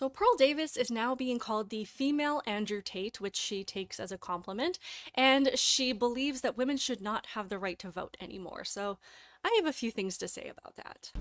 So PearlDavis is now being called the female Andrew Tate, which she takes as a compliment, and she believes that women should not have the right to vote anymore. So I have a few things to say about that.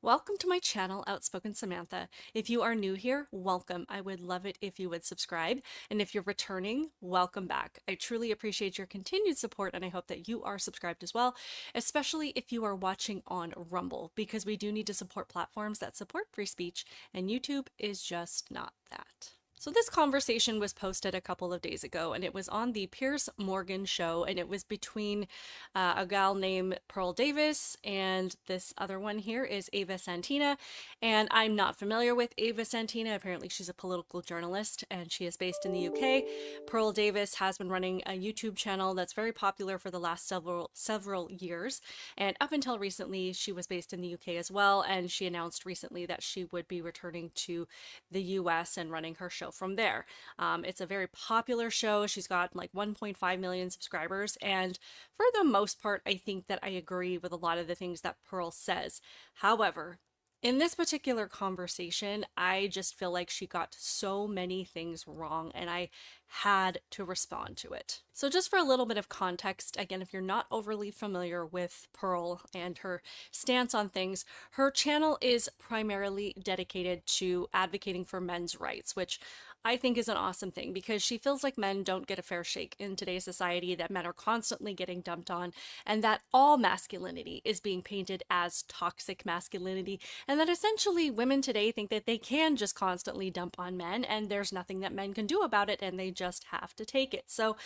Welcome to my channel, Outspoken Samantha. If you are new here, welcome. I would love it if you would subscribe. And if you're returning, welcome back. I truly appreciate your continued support, and I hope that you are subscribed as well, especially if you are watching on Rumble, because we do need to support platforms that support free speech, and YouTube is just not that. So this conversation was posted a couple of days ago, and it was on the Piers Morgan show, and it was between a gal named PearlDavis and this other one here is Ava Santina. And I'm not familiar with Ava Santina. Apparently she's a political journalist and she is based in the UK. PearlDavis has been running a YouTube channel that's very popular for the last several years, and up until recently she was based in the UK as well, and she announced recently that she would be returning to the US and running her show from there. It's a very popular show. She's got like 1.5 million subscribers, and for the most part I think that I agree with a lot of the things that Pearl says. However, in this particular conversation, I just feel like she got so many things wrong, and I had to respond to it. So just for a little bit of context, again, if you're not overly familiar with Pearl and her stance on things, her channel is primarily dedicated to advocating for men's rights, which I think is an awesome thing, because she feels like men don't get a fair shake in today's society, that men are constantly getting dumped on, and that all masculinity is being painted as toxic masculinity, and that essentially women today think that they can just constantly dump on men and there's nothing that men can do about it, and they just have to take it. So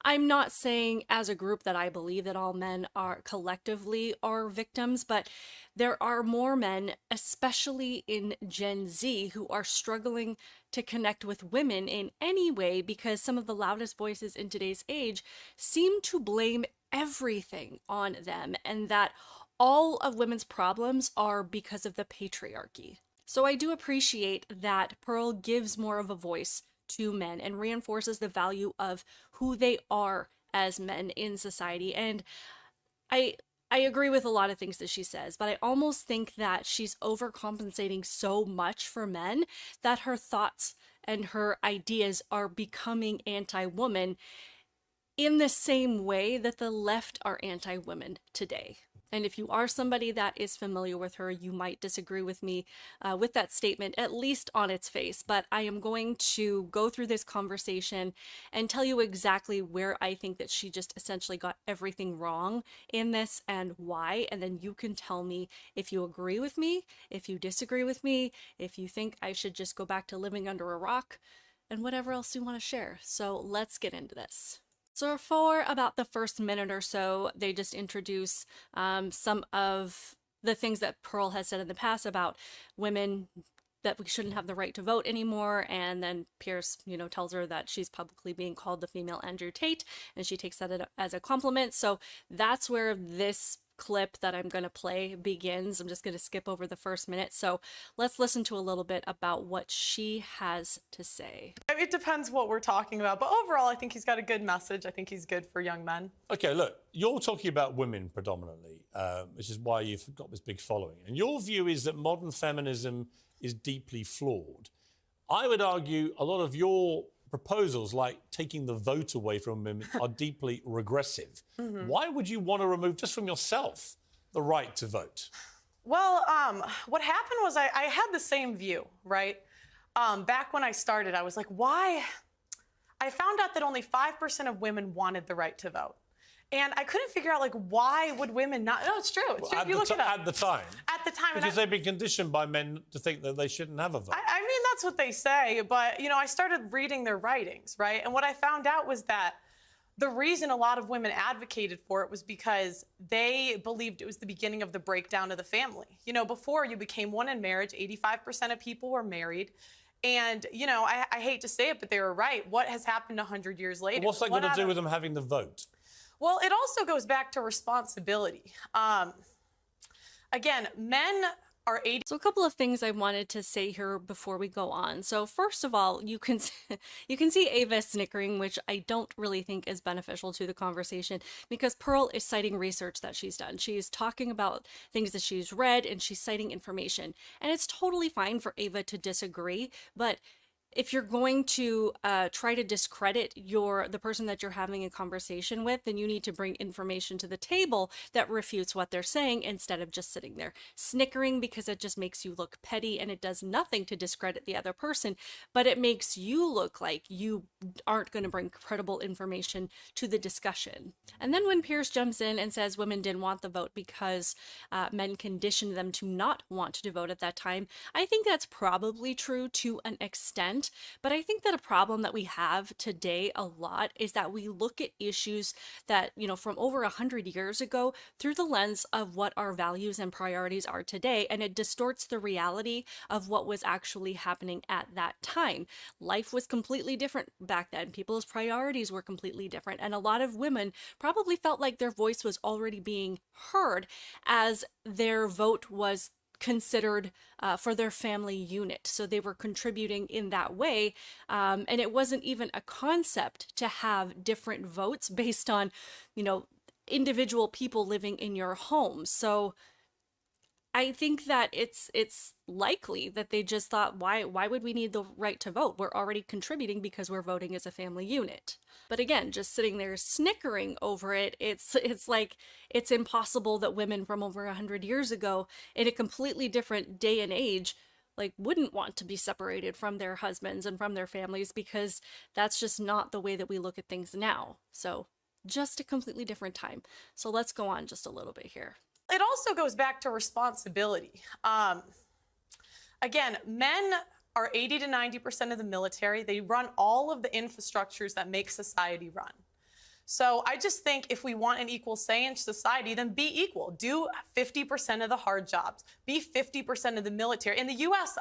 I'm not saying as a group that I believe that all men are collectively are victims, but there are more men, especially in Gen Z, who are struggling to connect with women in any way, because some of the loudest voices in today's age seem to blame everything on them, and that all of women's problems are because of the patriarchy. So I do appreciate that Pearl gives more of a voice to men and reinforces the value of who they are as men in society. And I agree with a lot of things that she says, but I almost think that she's overcompensating so much for men that her thoughts and her ideas are becoming anti-woman in the same way that the left are anti-women today. And if you are somebody that is familiar with her, you might disagree with me with that statement, at least on its face. But I am going to go through this conversation and tell you exactly where I think that she just essentially got everything wrong in this and why. And then you can tell me if you agree with me, if you disagree with me, if you think I should just go back to living under a rock, and whatever else you want to share. So let's get into this. So for about the first minute or so, they just introduce some of the things that Pearl has said in the past about women, that we shouldn't have the right to vote anymore. And then Piers, tells her that she's publicly being called the female Andrew Tate, and she takes that as a compliment. So that's where this clip that I'm going to play begins. I'm just going to skip over the first minute. So let's listen to a little bit about what she has to say. It depends what we're talking about, but overall I think he's got a good message. I think he's good for young men. Okay, look, you're talking about women predominantly, which is why you've got this big following. And your view is that modern feminism is deeply flawed. I would argue a lot of your proposals, like taking the vote away from women, are deeply regressive. Why would you want to remove, just from yourself, the right to vote? Well, what happened was I had the same view, right? Back when I started, I was like, why? I found out that only 5% of women wanted the right to vote. And I couldn't figure out, like, why would women not? No, it's true. It's true. You look it up. At the time. At the time. Because they've been conditioned by men to think that they shouldn't have a vote. I mean, that's what they say. But, I started reading their writings, right? And what I found out was that the reason a lot of women advocated for it was because they believed it was the beginning of the breakdown of the family. Before you became one in marriage, 85% of people were married. And, I hate to say it, but they were right. What has happened 100 years later? But what's that got to do with them having the vote? Well, it also goes back to responsibility. Again, men are 80. So a couple of things I wanted to say here before we go on. So first of all, you can see Ava snickering, which I don't really think is beneficial to the conversation, because Pearl is citing research that she's done. She's talking about things that she's read and she's citing information. And it's totally fine for Ava to disagree, but if you're going to try to discredit the person that you're having a conversation with, then you need to bring information to the table that refutes what they're saying instead of just sitting there snickering, because it just makes you look petty and it does nothing to discredit the other person, but it makes you look like you aren't going to bring credible information to the discussion. And then when Piers jumps in and says women didn't want the vote because men conditioned them to not want to vote at that time, I think that's probably true to an extent. But I think that a problem that we have today a lot is that we look at issues that, from over 100 years ago through the lens of what our values and priorities are today, and it distorts the reality of what was actually happening at that time. Life was completely different back then. People's priorities were completely different, and a lot of women probably felt like their voice was already being heard as their vote was considered for their family unit. So they were contributing in that way. And it wasn't even a concept to have different votes based on, individual people living in your home. So I think that it's likely that they just thought, why would we need the right to vote? We're already contributing because we're voting as a family unit. But again, just sitting there snickering over it, it's like it's impossible that women from over 100 years ago in a completely different day and age wouldn't want to be separated from their husbands and from their families, because that's just not the way that we look at things now. So just a completely different time. So let's go on just a little bit here. It also goes back to responsibility. Again, men are 80 to 90% of the military. They run all of the infrastructures that make society run. So I just think if we want an equal say in society, then be equal. Do 50% of the hard jobs. Be 50% of the military. In the U.S.,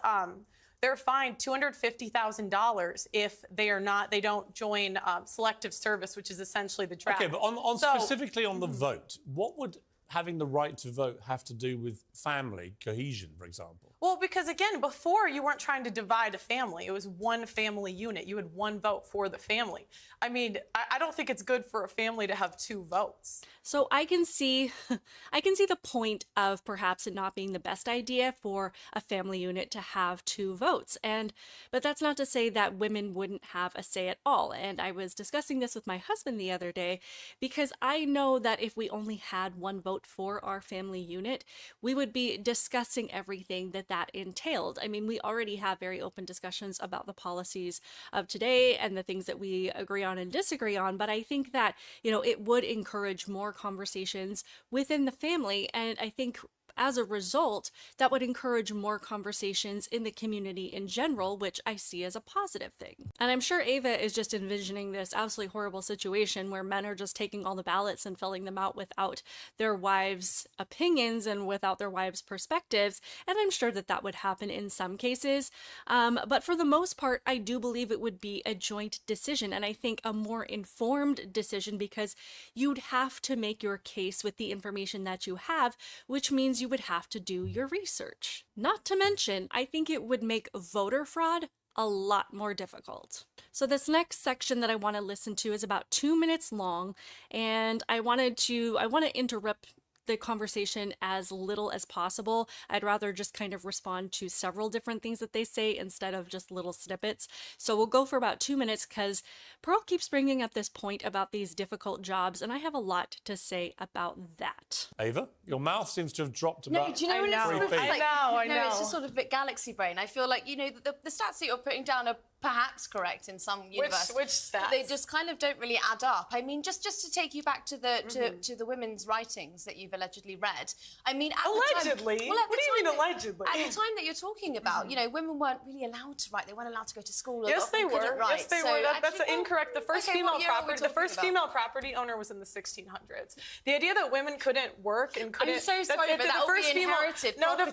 they're fined $250,000 if they don't join selective service, which is essentially the draft. Okay, but specifically on the vote, what would having the right to vote have to do with family cohesion, for example? Well, because again, before you weren't trying to divide a family. It was one family unit. You had one vote for the family. I mean, I don't think it's good for a family to have two votes. So I can see the point of perhaps it not being the best idea for a family unit to have two votes. But that's not to say that women wouldn't have a say at all. And I was discussing this with my husband the other day, because I know that if we only had one vote for our family unit, we would be discussing everything that entailed. I mean, we already have very open discussions about the policies of today and the things that we agree on and disagree on, but I think that, it would encourage more conversations within the family, and I think as a result, that would encourage more conversations in the community in general, which I see as a positive thing. And I'm sure Ava is just envisioning this absolutely horrible situation where men are just taking all the ballots and filling them out without their wives' opinions and without their wives' perspectives. And I'm sure that would happen in some cases. But for the most part, I do believe it would be a joint decision, and I think a more informed decision, because you'd have to make your case with the information that you have, which means you would have to do your research. Not to mention, I think it would make voter fraud a lot more difficult. So this next section that I want to listen to is about 2 minutes long, and I want to interrupt the conversation as little as possible. I'd rather just kind of respond to several different things that they say instead of just little snippets. So we'll go for about 2 minutes, because Pearl keeps bringing up this point about these difficult jobs, and I have a lot to say about that. Ava, your mouth seems to have dropped about. No, do you know what it's sort of like? I know. No, it's just sort of a bit galaxy brain. I feel like, the stats that you're putting down are perhaps correct in some universe. Which stats? They just kind of don't really add up. I mean, just to take you back to the women's writings that you've allegedly read. I mean, at allegedly? The time, well, what do you mean allegedly? At the time that you're talking about, women weren't really allowed to write. They weren't allowed to go to school. Yes, they were. Write. Yes, they were. That's incorrect. The first female property owner was in the 1600s. The idea that women couldn't work and couldn't. I'm so sorry, but that would be inherited property.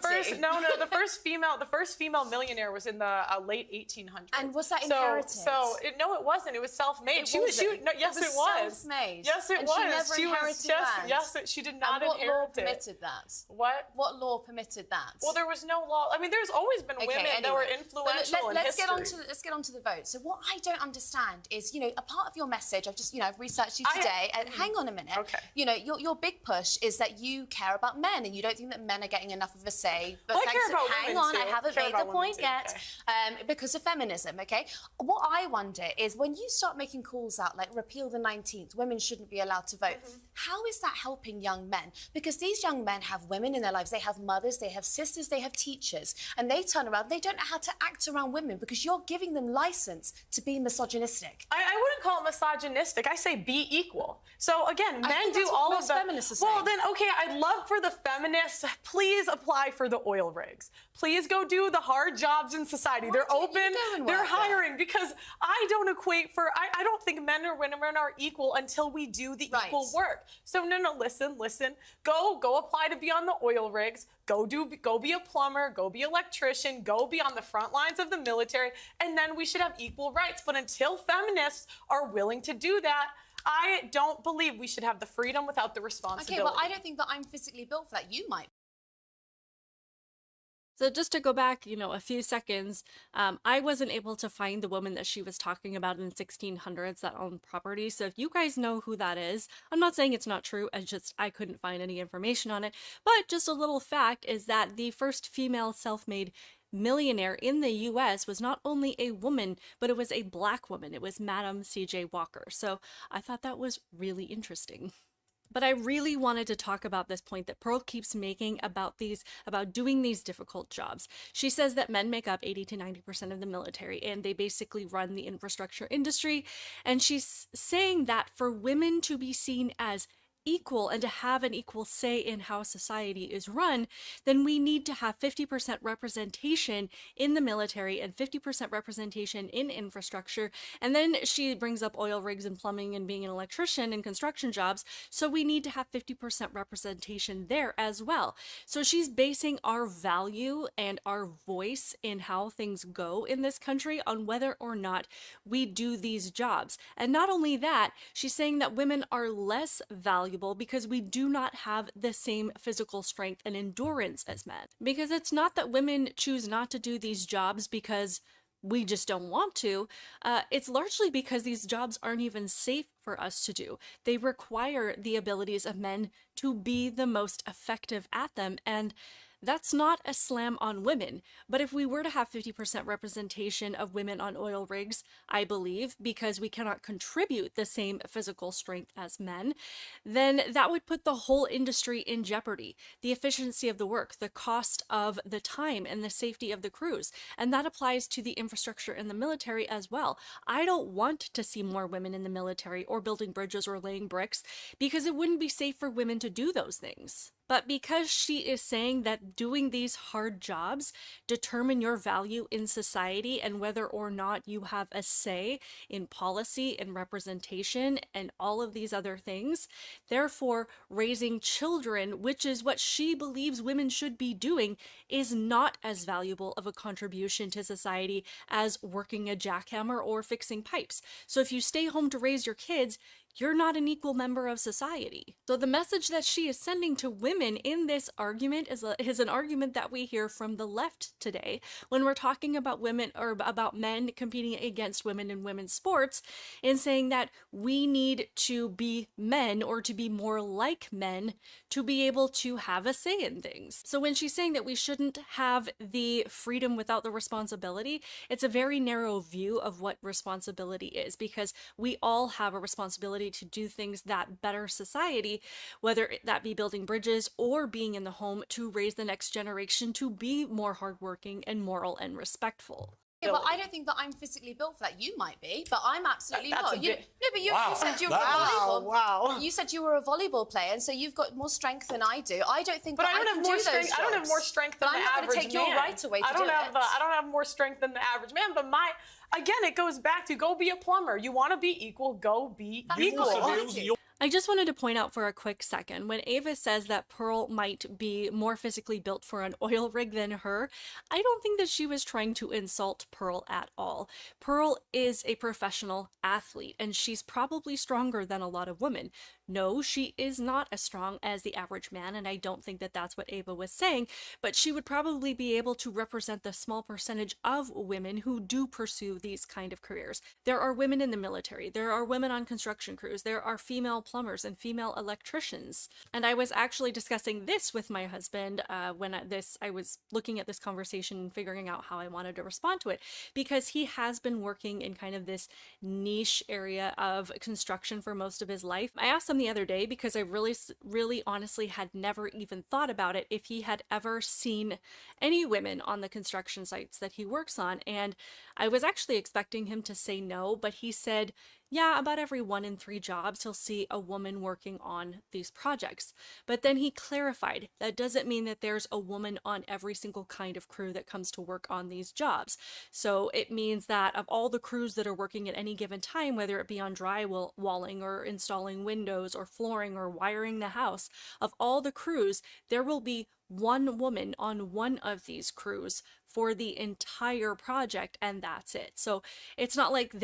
The first female millionaire was in the late 1800s. And was that inherited? No, it wasn't. It was self-made. Yes, it was. Self-made. Yes, it was. She never inherited land. Yes, she did not inherit what law inherit it. permitted that? What? What law permitted that? Well, there was no law. I mean, there's always been women that were influential in history. Let's get on to the vote. So what I don't understand is, you know, a part of your message, I've researched you today, and hang on a minute. Okay. You know, your big push is that you care about men and you don't think that men are getting enough of a say. But well, I care about hang women on, too. I haven't made the point yet. Okay. Because of feminism, okay? What I wonder is when you start making calls out like repeal the 19th, women shouldn't be allowed to vote, how is that helping young men? Because these young men have women in their lives, they have mothers, they have sisters, they have teachers, and they turn around, they don't know how to act around women because you're giving them license to be misogynistic. I wouldn't call it misogynistic. I say be equal. So again, men do all of the feminists are well, saying. then okay, I'd love for the feminists, please apply for the oil rigs. Please go do the hard jobs in society. They're open, they're hiring, because I don't equate for, I don't think men or women are equal until we do the equal work. So no, listen, go apply to be on the oil rigs, go be a plumber, go be an electrician, go be on the front lines of the military, and then we should have equal rights. But until feminists are willing to do that, I don't believe we should have the freedom without the responsibility. Okay, well, I don't think that I'm physically built for that. You might. So just to go back, you know, a few seconds, I wasn't able to find the woman that she was talking about in the 1600s that owned property. So if you guys know who that is, I'm not saying it's not true. I couldn't find any information on it. But just a little fact is that the first female self-made millionaire in the US was not only a woman, but it was a Black woman. It was Madam C.J. Walker. So I thought that was really interesting. But I really wanted to talk about this point that Pearl keeps making about doing these difficult jobs. She says that men make up 80 to 90% of the military and they basically run the infrastructure industry. And she's saying that for women to be seen as equal and to have an equal say in how society is run, then we need to have 50% representation in the military and 50% representation in infrastructure. And then she brings up oil rigs and plumbing and being an electrician and construction jobs. So we need to have 50% representation there as well. So she's basing our value and our voice in how things go in this country on whether or not we do these jobs. And not only that, she's saying that women are less valuable because we do not have the same physical strength and endurance as men. Because it's not that women choose not to do these jobs because we just don't want to. It's largely because these jobs aren't even safe for us to do. They require the abilities of men to be the most effective at them, and that's not a slam on women, but if we were to have 50% representation of women on oil rigs, I believe, because we cannot contribute the same physical strength as men, then that would put the whole industry in jeopardy. The efficiency of the work, the cost of the time, and the safety of the crews. And that applies to the infrastructure in the military as well. I don't want to see more women in the military or building bridges or laying bricks because it wouldn't be safe for women to do those things. But because she is saying that doing these hard jobs determine your value in society and whether or not you have a say in policy and representation and all of these other things, therefore raising children, which is what she believes women should be doing, is not as valuable of a contribution to society as working a jackhammer or fixing pipes. So if you stay home to raise your kids, you're not an equal member of society. So the message that she is sending to women in this argument is an argument that we hear from the left today when we're talking about women or about men competing against women in women's sports, and saying that we need to be men or to be more like men to be able to have a say in things. So when she's saying that we shouldn't have the freedom without the responsibility, it's a very narrow view of what responsibility is, because we all have a responsibility to do things that better society, whether that be building bridges or being in the home to raise the next generation to be more hardworking and moral and respectful. Yeah, but I don't think that I'm physically built for that. You might be, but I'm absolutely not. You said you were a volleyball. Wow. You said you were a volleyball player, and so you've got more strength than I do. I don't think. But that I don't have more strength. I don't have more strength than the average man. I'm not going to take your right away to do it. I don't have more strength than the average man. But again, it goes back to go be a plumber. You want to be equal, go be equal. I just wanted to point out for a quick second, when Ava says that Pearl might be more physically built for an oil rig than her, I don't think that she was trying to insult Pearl at all. Pearl is a professional athlete, and she's probably stronger than a lot of women. no, she is not as strong as the average man, and I don't think that that's what Ava was saying, but she would probably be able to represent the small percentage of women who do pursue these kind of careers. There are women in the military, there are women on construction crews, there are female plumbers and female electricians. And I was actually discussing this with my husband when I was looking at this conversation and figuring out how I wanted to respond to it, because he has been working in kind of this niche area of construction for most of his life. I asked him the other day, because I really honestly had never even thought about it, if he had ever seen any women on the construction sites that he works on, and I was actually expecting him to say no, but he said, yeah, about every 1 in 3 jobs he'll see a woman working on these projects. But then he clarified that doesn't mean that there's a woman on every single kind of crew that comes to work on these jobs. So it means that of all the crews that are working at any given time, whether it be on drywalling or installing windows or flooring or wiring the house, of all the crews, there will be one woman on one of these crews for the entire project, and that's it. So it's not like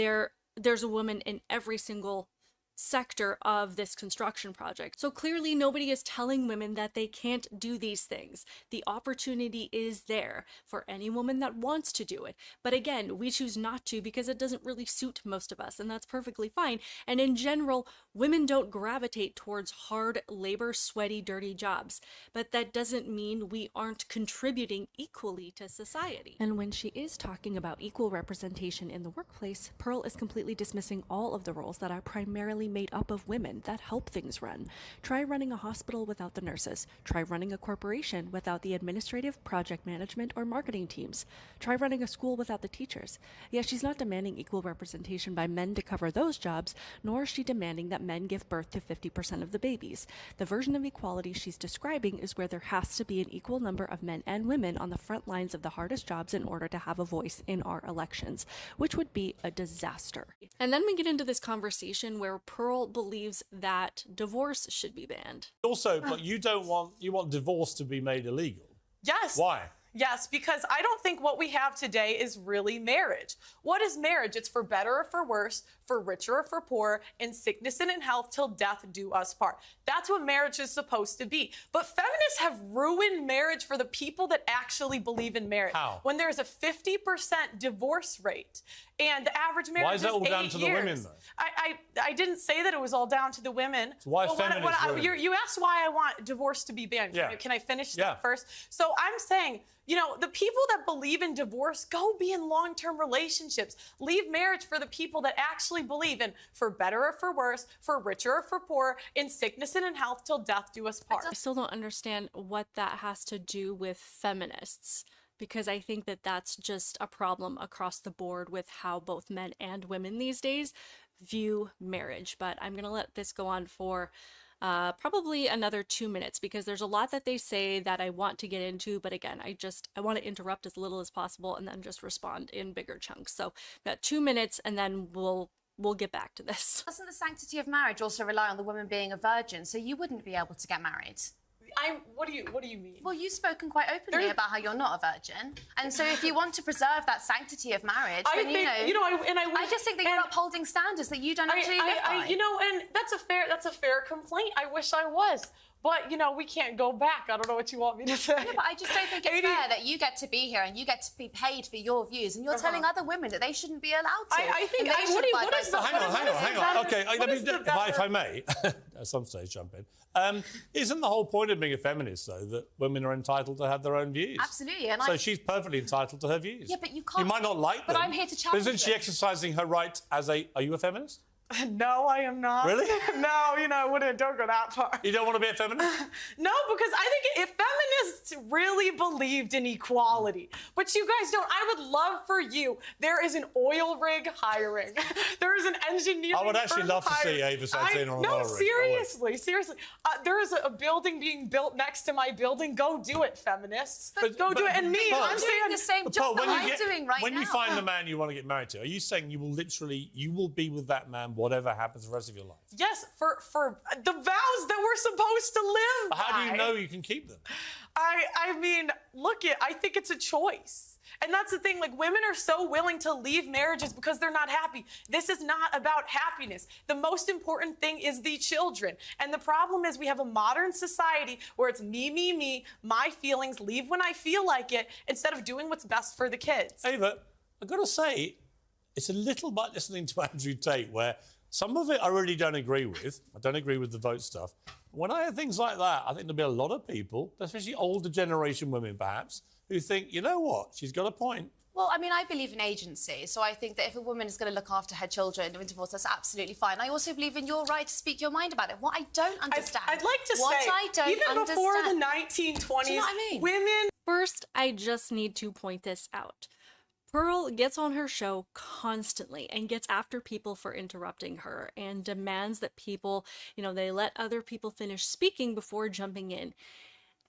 there's a woman in every single sector of this construction project. So clearly nobody is telling women that they can't do these things. The opportunity is there for any woman that wants to do it. But again, we choose not to because it doesn't really suit most of us, and that's perfectly fine. And in general, women don't gravitate towards hard labor, sweaty, dirty jobs. But that doesn't mean we aren't contributing equally to society. And when she is talking about equal representation in the workplace, Pearl is completely dismissing all of the roles that are primarily made up of women that help things run. Try running a hospital without the nurses. Try running a corporation without the administrative, project management, or marketing teams. Try running a school without the teachers. Yet she's not demanding equal representation by men to cover those jobs, nor is she demanding that men give birth to 50% of the babies. The version of equality she's describing is where there has to be an equal number of men and women on the front lines of the hardest jobs in order to have a voice in our elections, which would be a disaster. And then we get into this conversation where Pearl believes that divorce should be banned. Also, but you want divorce to be made illegal. Yes. Why? Yes, because I don't think what we have today is really marriage. What is marriage? It's for better or for worse, for richer or for poor, in sickness and in health, till death do us part. That's what marriage is supposed to be. But feminists have ruined marriage for the people that actually believe in marriage. How? When there's a 50% divorce rate and the average marriage Why is that all down 8 to the years. women, though? I didn't say that it was all down to the women. So why But feminists ruin it? you asked why I want divorce to be banned. Yeah. Can I finish Yeah. that first? So I'm saying, you know, the people that believe in divorce, go be in long-term relationships. Leave marriage for the people that actually believe in for better or for worse, for richer or for poor, in sickness and in health, till death do us part. I still don't understand what that has to do with feminists, because I think that that's just a problem across the board with how both men and women these days view marriage. But I'm going to let this go on for probably another 2 minutes, because there's a lot that they say that I want to get into, but again, I want to interrupt as little as possible and then just respond in bigger chunks. So we've got 2 minutes and then we'll get back to this. Doesn't the sanctity of marriage also rely on the woman being a virgin, so you wouldn't be able to get married? What do you mean? Well, you've spoken quite openly about how you're not a virgin, and so if you want to preserve that sanctity of marriage, then I just think that you're upholding standards that you don't actually live by. And that's a fair complaint. I wish I was. But, we can't go back. I don't know what you want me to say. No, but I just don't think it's fair that you get to be here and you get to be paid for your views, and you're telling other women that they shouldn't be allowed to. I think... Hang on. Okay, if I may, at some stage jump in. Isn't the whole point of being a feminist, though, that women are entitled to have their own views? Absolutely. So she's perfectly entitled to her views. Yeah, but you can't... You might not like them. But I'm here to challenge But isn't she exercising her right as a... Are you a feminist? No, I am not. Really? No, don't go that far. You don't want to be a feminist? No, because I think if feminists really believed in equality, but you guys don't, I would love for you, there is an oil rig hiring. There is an engineering I would actually firm love to see hiring. Ava Santina on an oil rig. No, seriously. There is a building being built next to my building. Go do it, feminists. Go do it. And me, I'm doing the same job that I'm doing right now. When you find the man you want to get married to, are you saying you will be with that man whatever happens the rest of your life. Yes, for the vows that we're supposed to live by. How do you know you can keep them? I mean, I think it's a choice. And that's the thing, like, women are so willing to leave marriages because they're not happy. This is not about happiness. The most important thing is the children. And the problem is we have a modern society where it's me, my feelings, leave when I feel like it, instead of doing what's best for the kids. Ava, I've got to say, it's a little bit listening to Andrew Tate, where some of it I really don't agree with. I don't agree with the vote stuff. When I hear things like that, I think there'll be a lot of people, especially older generation women perhaps, who think, you know what, she's got a point. Well, I mean, I believe in agency, so I think that if a woman is going to look after her children in divorce, that's absolutely fine. I also believe in your right to speak your mind about it. What I don't understand... I'd like to say, even before the 1920s, do you know what I mean? women... First, I just need to point this out. Pearl gets on her show constantly and gets after people for interrupting her and demands that people, they let other people finish speaking before jumping in.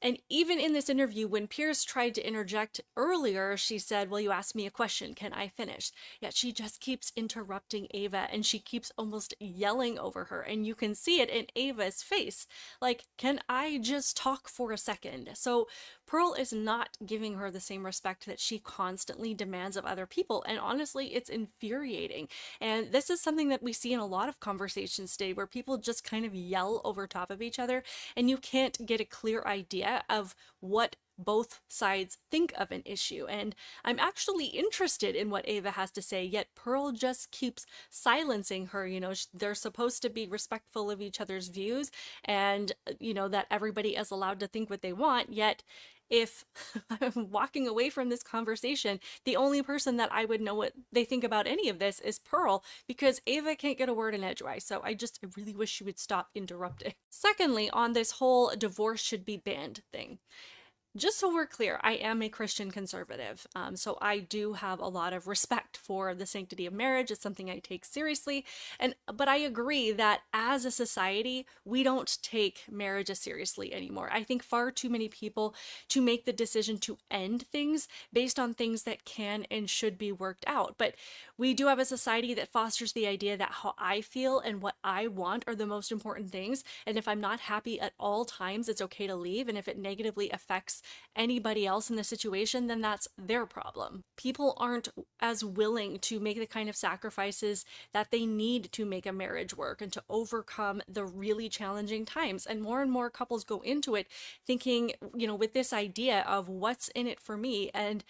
And even in this interview, when Piers tried to interject earlier, she said, well, you asked me a question, can I finish? Yet she just keeps interrupting Ava, and she keeps almost yelling over her. And you can see it in Ava's face. Like, can I just talk for a second? So Pearl is not giving her the same respect that she constantly demands of other people. And honestly, it's infuriating. And this is something that we see in a lot of conversations today, where people just kind of yell over top of each other, and you can't get a clear idea of what both sides think of an issue. And I'm actually interested in what Ava has to say, yet Pearl just keeps silencing her. They're supposed to be respectful of each other's views, and that everybody is allowed to think what they want. Yet if I'm walking away from this conversation, the only person that I would know what they think about any of this is Pearl, because Ava can't get a word in edgewise. So I really wish she would stop interrupting. Secondly, on this whole divorce should be banned thing. Just so we're clear, I am a Christian conservative, so I do have a lot of respect for the sanctity of marriage. It's something I take seriously, but I agree that as a society, we don't take marriage as seriously anymore. I think far too many people to make the decision to end things based on things that can and should be worked out. But we do have a society that fosters the idea that how I feel and what I want are the most important things, and if I'm not happy at all times, it's okay to leave, and if it negatively affects anybody else in the situation, then that's their problem. People aren't as willing to make the kind of sacrifices that they need to make a marriage work and to overcome the really challenging times. And more couples go into it thinking, with this idea of what's in it for me, and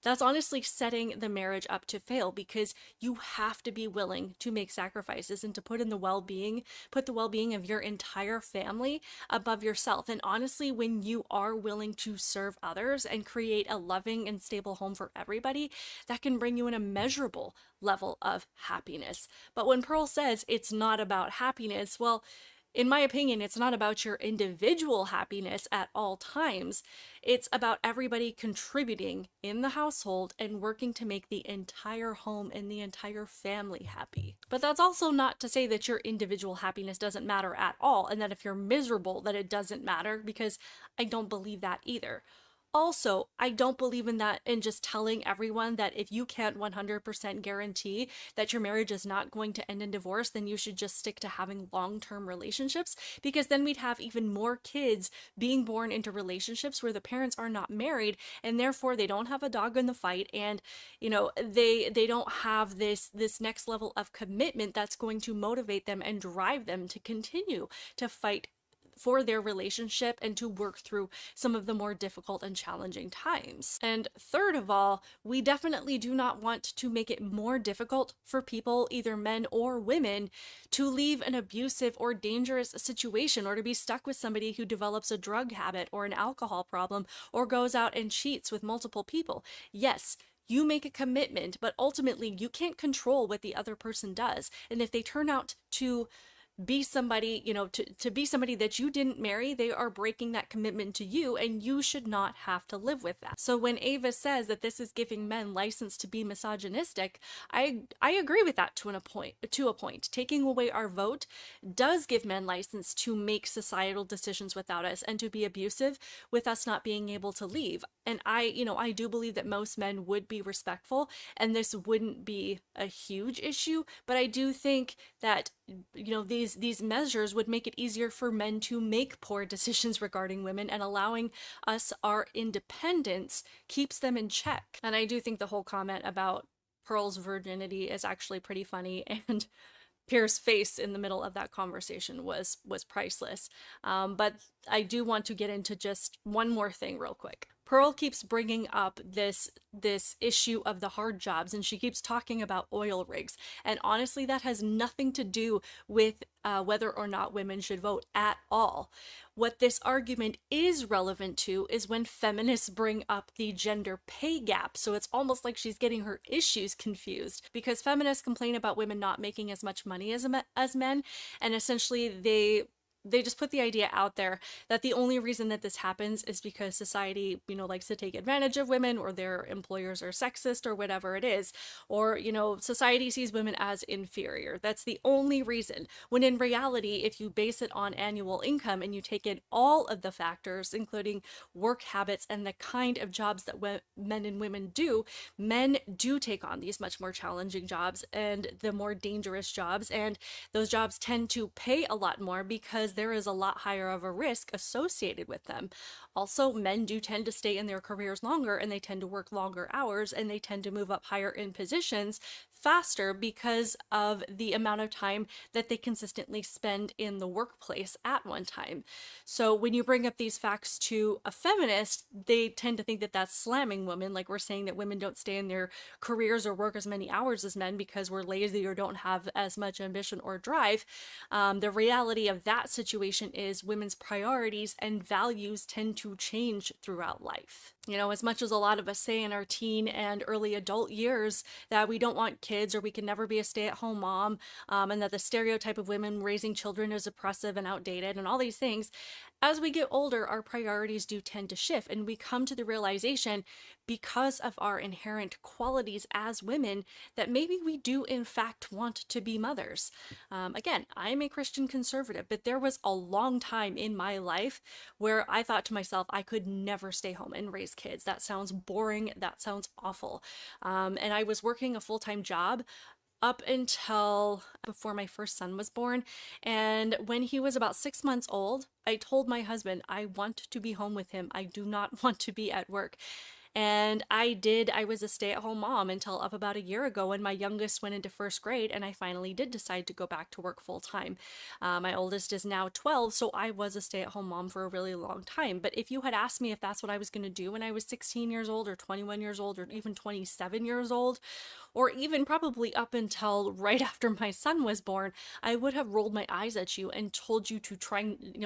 that's honestly setting the marriage up to fail, because you have to be willing to make sacrifices and to put the well-being of your entire family above yourself. And honestly, when you are willing to serve others and create a loving and stable home for everybody, that can bring you an immeasurable level of happiness. But when Pearl says it's not about happiness, well, in my opinion, it's not about your individual happiness at all times. It's about everybody contributing in the household and working to make the entire home and the entire family happy. But that's also not to say that your individual happiness doesn't matter at all, and that if you're miserable, that it doesn't matter, because I don't believe that either. Also, I don't believe in that, in just telling everyone that if you can't 100% guarantee that your marriage is not going to end in divorce, then you should just stick to having long-term relationships, because then we'd have even more kids being born into relationships where the parents are not married, and therefore they don't have a dog in the fight, and they don't have this next level of commitment that's going to motivate them and drive them to continue to fight for their relationship and to work through some of the more difficult and challenging times. And third of all, we definitely do not want to make it more difficult for people, either men or women, to leave an abusive or dangerous situation, or to be stuck with somebody who develops a drug habit or an alcohol problem or goes out and cheats with multiple people. Yes, you make a commitment, but ultimately you can't control what the other person does. And if they turn out to be somebody, you know, to be somebody that you didn't marry. They are breaking that commitment to you, and you should not have to live with that. So when Ava says that this is giving men license to be misogynistic, I agree with that to a point. Taking away our vote does give men license to make societal decisions without us and to be abusive with us not being able to leave. And I do believe that most men would be respectful and this wouldn't be a huge issue, but I do think that, you know, these measures would make it easier for men to make poor decisions regarding women, and allowing us our independence keeps them in check. And I do think the whole comment about Pearl's virginity is actually pretty funny, and Piers' face in the middle of that conversation was priceless. But I do want to get into just one more thing real quick. Pearl keeps bringing up this issue of the hard jobs, and she keeps talking about oil rigs. And honestly, that has nothing to do with whether or not women should vote at all. What this argument is relevant to is when feminists bring up the gender pay gap. So it's almost like she's getting her issues confused, because feminists complain about women not making as much money as men, and essentially they just put the idea out there that the only reason that this happens is because society, you know, likes to take advantage of women, or their employers are sexist, or whatever it is, or, you know, society sees women as inferior. That's the only reason. When in reality, if you base it on annual income and you take in all of the factors, including work habits and the kind of jobs that men and women do, men do take on these much more challenging jobs and the more dangerous jobs, and those jobs tend to pay a lot more because there is a lot higher of a risk associated with them. Also, men do tend to stay in their careers longer, and they tend to work longer hours, and they tend to move up higher in positions faster because of the amount of time that they consistently spend in the workplace at one time. So when you bring up these facts to a feminist, they tend to think that that's slamming women, like we're saying that women don't stay in their careers or work as many hours as men because we're lazy or don't have as much ambition or drive. The reality of that situation is women's priorities and values tend to change throughout life. You know, as much as a lot of us say in our teen and early adult years that we don't want kids, or we can never be a stay-at-home mom, and that the stereotype of women raising children is oppressive and outdated and all these things, as we get older, our priorities do tend to shift, and we come to the realization, because of our inherent qualities as women, that maybe we do in fact want to be mothers. Again, I'm a Christian conservative, but there was a long time in my life where I thought to myself, I could never stay home and raise kids. That sounds boring. That sounds awful. And I was working a full-time job up until before my first son was born. And when he was about 6 months old, I told my husband, I want to be home with him. I do not want to be at work. And I did. I was a stay-at-home mom until up about a year ago when my youngest went into first grade, and I finally did decide to go back to work full-time. My oldest is now 12, so I was a stay-at-home mom for a really long time. But if you had asked me if that's what I was going to do when I was 16 years old or 21 years old or even 27 years old, or even probably up until right after my son was born, I would have rolled my eyes at you and told you to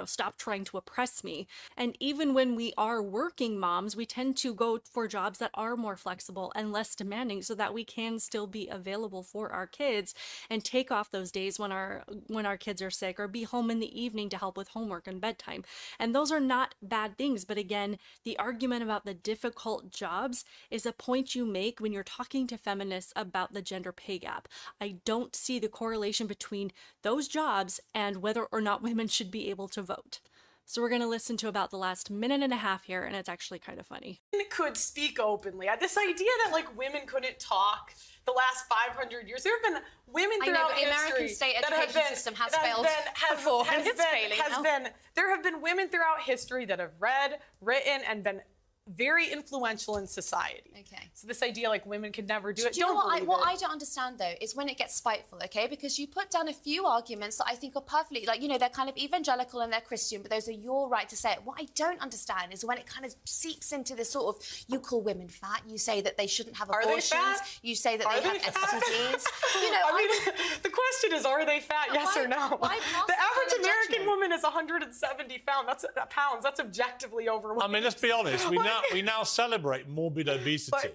stop trying to oppress me. And even when we are working moms, we tend to go for jobs that are more flexible and less demanding so that we can still be available for our kids and take off those days when our kids are sick, or be home in the evening to help with homework and bedtime. And those are not bad things. But again, the argument about the difficult jobs is a point you make when you're talking to feminists about the gender pay gap. I don't see the correlation between those jobs and whether or not women should be able to vote. So we're going to listen to about the last minute and a half here, and it's actually kind of funny. Could speak openly. This idea that like women couldn't talk the last 500 years. There have been women throughout history. The American state education system has failed before, and it's failing now. There have been women throughout history that have read, written, and been very influential in society. Okay. So this idea like women could never do it. Do you know what I don't understand though is when it gets spiteful, okay? Because you put down a few arguments that I think are perfectly, like, you know, they're kind of evangelical and they're Christian, but those are your right to say it. What I don't understand is when it kind of seeps into this sort of, you call women fat, you say that they shouldn't have abortions, you say that they have STDs. You know, I mean, the question is, are they fat? Yes or no? The average American woman is 170 pounds. That's objectively overweight. I mean, let's be honest. We now celebrate morbid obesity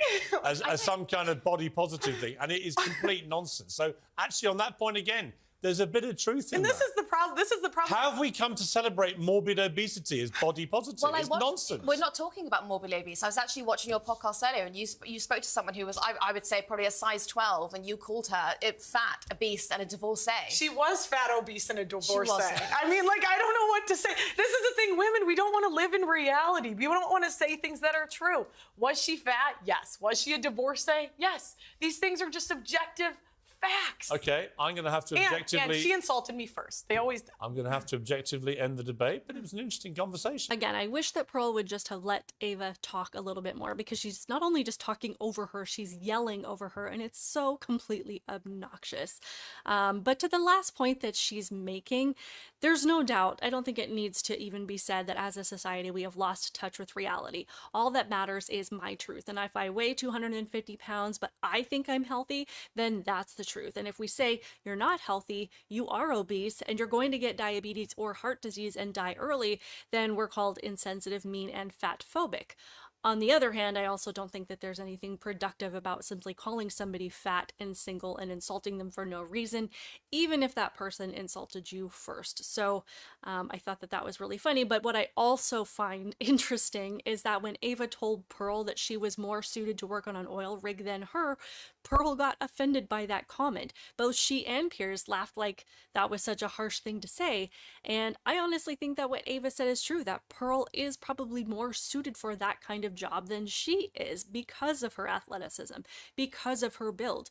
as some kind of body positive thing, and it is complete nonsense. So actually, on that point again, there's a bit of truth in And this that. is the problem. This is the problem. Have we come to celebrate morbid obesity as body positive? Well, it's nonsense. We're not talking about morbid obese. I was actually watching your podcast earlier, and you spoke to someone who was, I would say, probably a size 12, and you called her fat, obese, and a divorcee. She was fat, obese, and a divorcee. was. I mean, like, I don't know what to say. This is the thing, women, we don't want to live in reality. We don't want to say things that are true. Was she fat? Yes. Was she a divorcee? Yes. These things are just objective facts. Okay, I'm going to have to objectively... And she insulted me first. They always do. I'm going to have to objectively end the debate, but it was an interesting conversation. Again, I wish that Pearl would just have let Ava talk a little bit more, because she's not only just talking over her, she's yelling over her, and it's so completely obnoxious. But to the last point that she's making, there's no doubt, I don't think it needs to even be said that as a society we have lost touch with reality. All that matters is my truth, and if I weigh 250 pounds but I think I'm healthy, then that's the truth. And if we say you're not healthy, you are obese, and you're going to get diabetes or heart disease and die early, then we're called insensitive, mean, and fat phobic. On the other hand, I also don't think that there's anything productive about simply calling somebody fat and single and insulting them for no reason, even if that person insulted you first. So I thought that that was really funny. But what I also find interesting is that when Ava told Pearl that she was more suited to work on an oil rig than her, Pearl got offended by that comment. Both she and Piers laughed like that was such a harsh thing to say. And I honestly think that what Ava said is true, that Pearl is probably more suited for that kind of job than she is because of her athleticism, because of her build.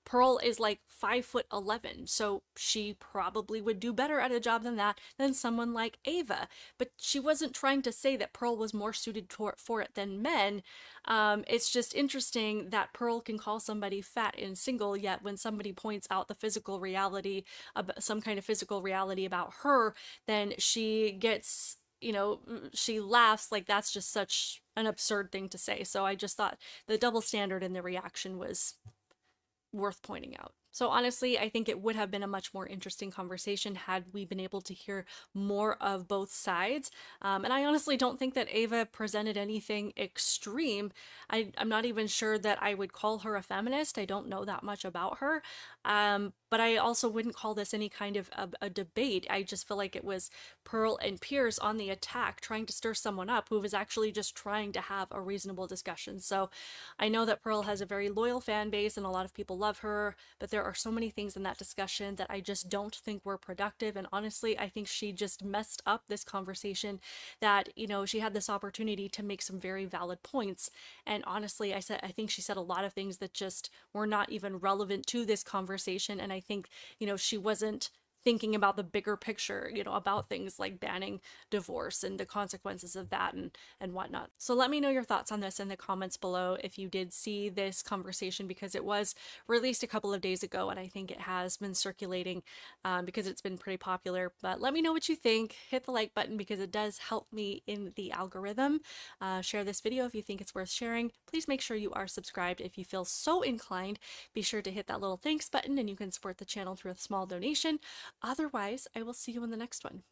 Pearl is like 5'11", so she probably would do better at a job than that than someone like Ava. But she wasn't trying to say that Pearl was more suited for it than men. It's just interesting that Pearl can call somebody fat and single, yet when somebody points out the physical reality, some kind of physical reality about her, then she gets, you know, she laughs like that's just such an absurd thing to say. So I just thought the double standard in the reaction was worth pointing out. So honestly, I think it would have been a much more interesting conversation had we been able to hear more of both sides. And I honestly don't think that Ava presented anything extreme. I'm not even sure that I would call her a feminist. I don't know that much about her. But I also wouldn't call this any kind of a debate. I just feel like it was Pearl and Piers on the attack, trying to stir someone up who was actually just trying to have a reasonable discussion. So I know that Pearl has a very loyal fan base and a lot of people love her, but there are so many things in that discussion that I just don't think were productive. And honestly, I think she just messed up this conversation, that, you know, she had this opportunity to make some very valid points. And honestly, I think she said a lot of things that just were not even relevant to this conversation. And I think, you know, she wasn't thinking about the bigger picture, you know, about things like banning divorce and the consequences of that and whatnot. So let me know your thoughts on this in the comments below if you did see this conversation, because it was released a couple of days ago and I think it has been circulating because it's been pretty popular. But let me know what you think. Hit the like button because it does help me in the algorithm. Share this video if you think it's worth sharing. Please make sure you are subscribed if you feel so inclined. Be sure to hit that little thanks button and you can support the channel through a small donation. Otherwise, I will see you in the next one.